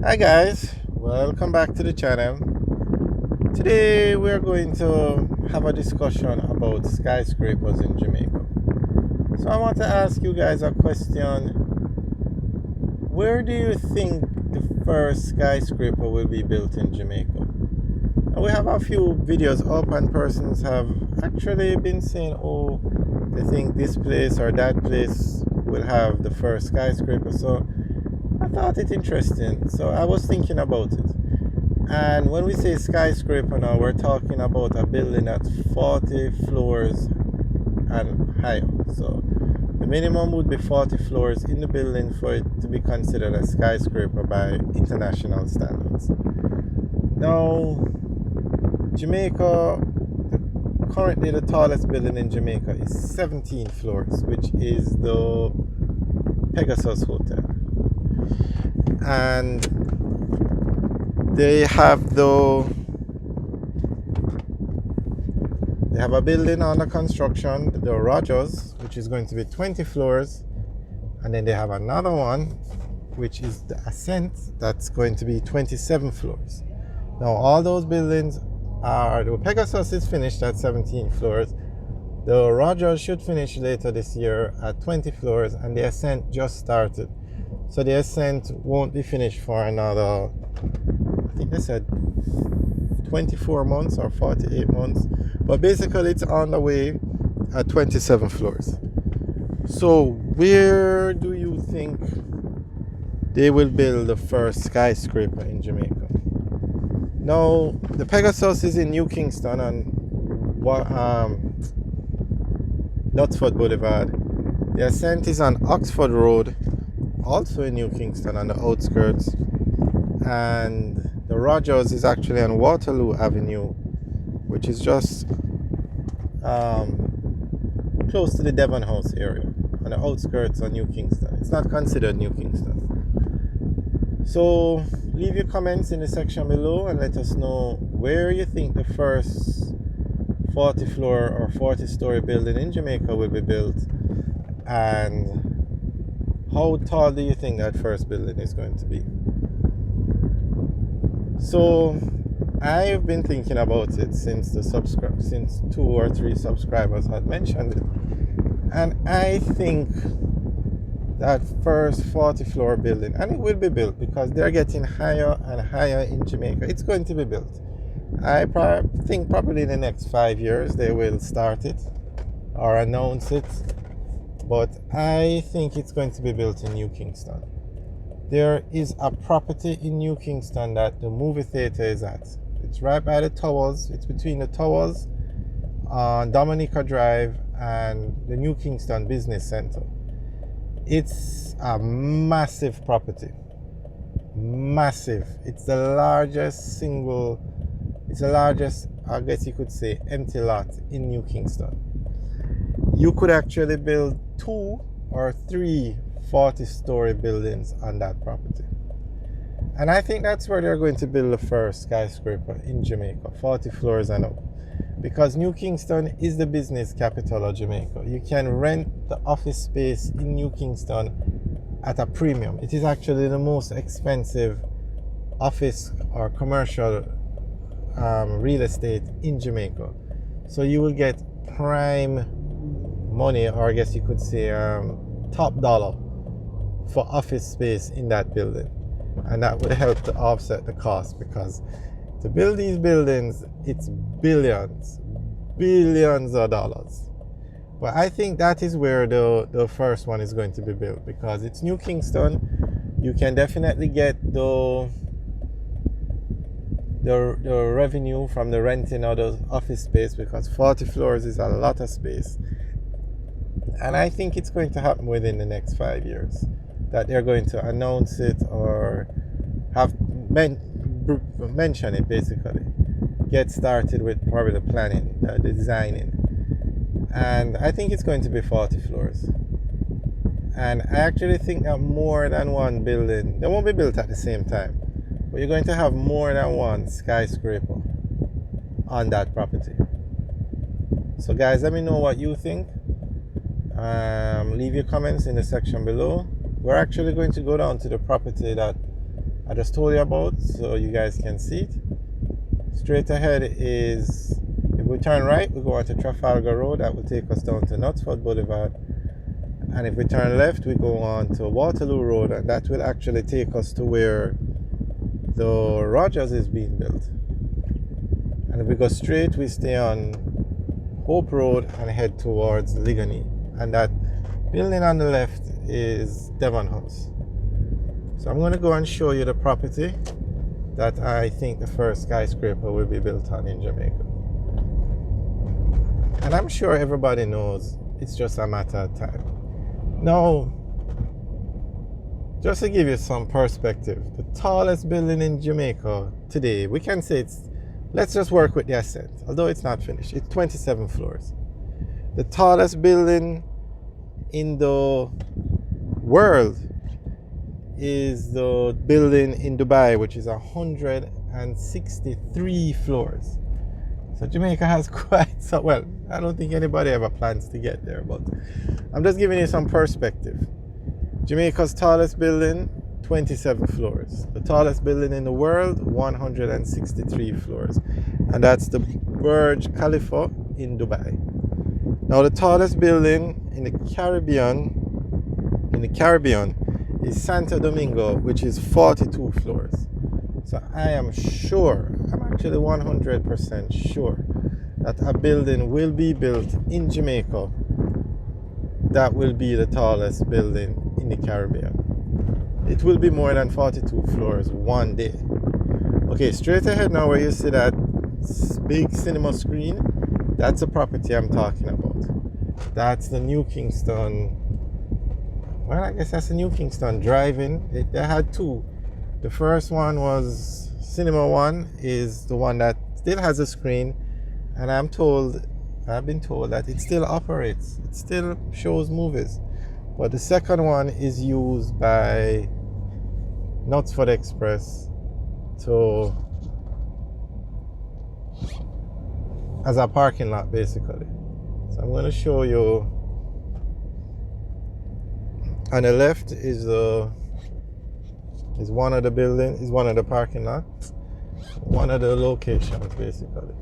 Hi guys, welcome back to the channel. Today we're going to have a discussion about skyscrapers in Jamaica. So I want to ask you guys a question. Where do you think the first skyscraper will be built in Jamaica? And we have a few videos up and persons have actually been saying, oh, they think this place or that place will have the first skyscraper. So I thought it interesting, so I was thinking about it. And when we say skyscraper now, we're talking about a building that's 40 floors and higher. So the minimum would be 40 floors in the building for it to be considered a skyscraper by international standards. Now, Jamaica, currently the tallest building in Jamaica is 17 floors, which is the Pegasus Hotel. And they have a building under construction, the Rogers, which is going to be 20 floors, and then they have another one which is the Ascent, that's going to be 27 floors. Now all those buildings are, the Pegasus is finished at 17 floors, the Rogers should finish later this year at 20 floors, and the Ascent just started. So the Ascent won't be finished for another, I think they said 24 months or 48 months. But basically it's on the way at 27 floors. So where do you think they will build the first skyscraper in Jamaica? Now, the Pegasus is in New Kingston on Knutsford Boulevard. The Ascent is on Oxford Road, also in New Kingston on the outskirts, and the Rogers is actually on Waterloo Avenue, which is just close to the Devon House area on the outskirts of New Kingston. It's not considered New Kingston. So leave your comments in the section below and let us know where you think the first 40 floor or 40 story building in Jamaica will be built, and how tall do you think that first building is going to be? So I've been thinking about it since since 2 or 3 subscribers had mentioned it, and I think that first 40 floor building, and it will be built because they're getting higher and higher in Jamaica, it's going to be built. I think probably in the next 5 years they will start it or announce it. But I think it's going to be built in New Kingston. There is a property in New Kingston that the movie theater is at. It's right by the Towers. It's between the Towers on Dominica Drive and the New Kingston Business Center. It's a massive property. Massive. It's the largest, I guess you could say, empty lot in New Kingston. You could actually build 2 or 3 40-story buildings on that property. And I think that's where they're going to build the first skyscraper in Jamaica, 40 floors and up. Because New Kingston is the business capital of Jamaica. You can rent the office space in New Kingston at a premium. It is actually the most expensive office or commercial real estate in Jamaica. So you will get prime money, or I guess you could say top dollar for office space in that building, and that would help to offset the cost, because to build these buildings it's billions of dollars. But I think that is where the first one is going to be built, because it's New Kingston. You can definitely get the revenue from the renting of the office space, because 40 floors is a lot of space. And I think it's going to happen within the next 5 years that they're going to announce it or have mention it, basically. Get started with probably the planning, the designing. And I think it's going to be 40 floors. And I actually think that more than one building, they won't be built at the same time, but you're going to have more than one skyscraper on that property. So guys, let me know what you think. Leave your comments in the section below. We're actually going to go down to the property that I just told you about, so you guys can see it. Straight ahead is, if we turn right, we go onto Trafalgar Road. That will take us down to Knutsford Boulevard. And if we turn left, we go on to Waterloo Road, and that will actually take us to where the Rogers is being built. And if we go straight, we stay on Hope Road and head towards Ligony. And that building on the left is Devon House. So I'm going to go and show you the property that I think the first skyscraper will be built on in Jamaica. And I'm sure everybody knows it's just a matter of time. Now, just to give you some perspective, the tallest building in Jamaica today, we can say it's, let's just work with the ascent, although it's not finished. It's 27 floors. The tallest building in the world is the building in Dubai, which is 163 floors. So Jamaica has quite so, well, I don't think anybody ever plans to get there, but I'm just giving you some perspective. Jamaica's tallest building, 27 floors. The tallest building in the world, 163 floors. And that's the Burj Khalifa in Dubai. Now the tallest building in the Caribbean is Santo Domingo, which is 42 floors. So I am sure, I'm actually 100% sure that a building will be built in Jamaica that will be the tallest building in the Caribbean. It will be more than 42 floors one day. Okay, straight ahead now where you see that big cinema screen, that's the property I'm talking about. That's the New Kingston, well, I guess that's the New Kingston Drive-In. They had two. The first one was Cinema One, is the one that still has a screen, and I've been told that it still operates. It still shows movies. But the second one is used by Knutsford Express as a parking lot, basically. So I'm going to show you. On the left is one of the buildings, is one of the parking lots, one of the locations basically.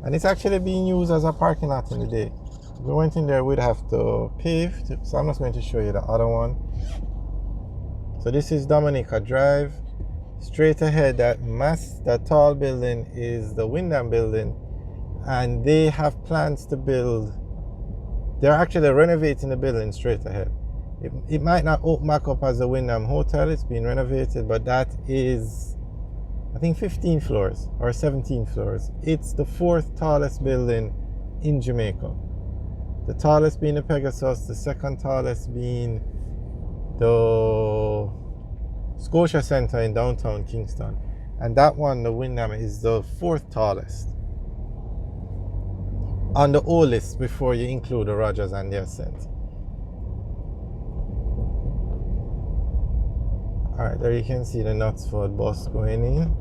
And it's actually being used as a parking lot in the day. If we went in there, we'd have to pave. So I'm just going to show you the other one. So this is Dominica Drive. Straight ahead, that tall building is the Wyndham building. And they have plans to build, they're actually renovating the building straight ahead. It might not open back up as the Wyndham Hotel, it's been renovated, but that is, I think, 15 floors or 17 floors. It's the fourth tallest building in Jamaica. The tallest being the Pegasus, the second tallest being the Scotia Centre in downtown Kingston. And that one, the Wyndham, is the fourth tallest on the O list before you include the Rogers and the Ascent. Alright, there you can see the Knutsford bus going in.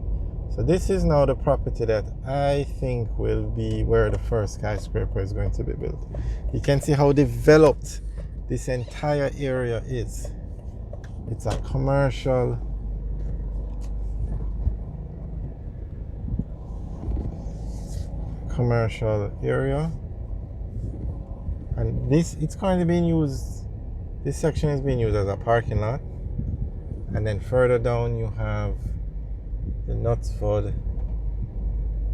So this is now the property that I think will be where the first skyscraper is going to be built. You can see how developed this entire area is. It's a commercial area. And it's currently being used, this section is being used as a parking lot. And then further down you have the Knutsford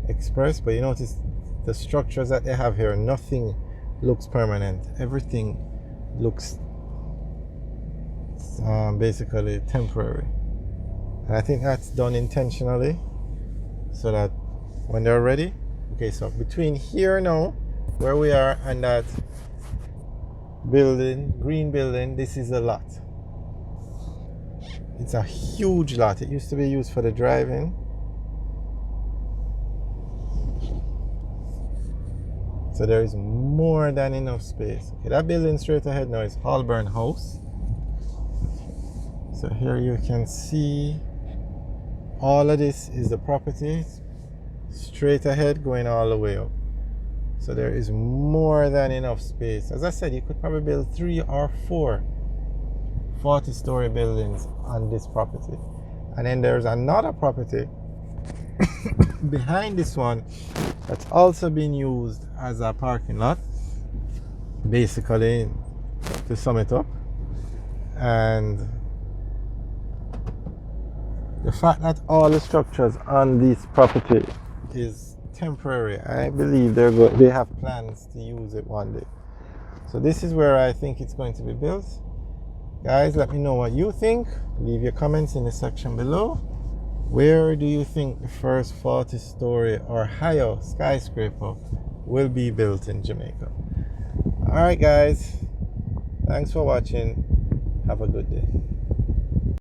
Express. But you notice the structures that they have here, nothing looks permanent. Everything looks basically temporary. And I think that's done intentionally so that when they're ready. Okay, so between here now, where we are, and that building, green building, this is a lot. It's a huge lot. It used to be used for the drive-in. So there is more than enough space. Okay, that building straight ahead now is Holborn House. So here you can see all of this is the property straight ahead going all the way up. So there is more than enough space. As I said, you could probably build 3 or 4 40-story buildings on this property. And then there's another property behind this one that's also been used as a parking lot, basically, to sum it up. And the fact that all the structures on this property is temporary, I believe they have plans to use it one day. So this is where I think it's going to be built. Guys, let me know what you think. Leave your comments in the section below. Where do you think the first 40-story or higher skyscraper will be built in Jamaica? Alright guys, thanks for watching. Have a good day.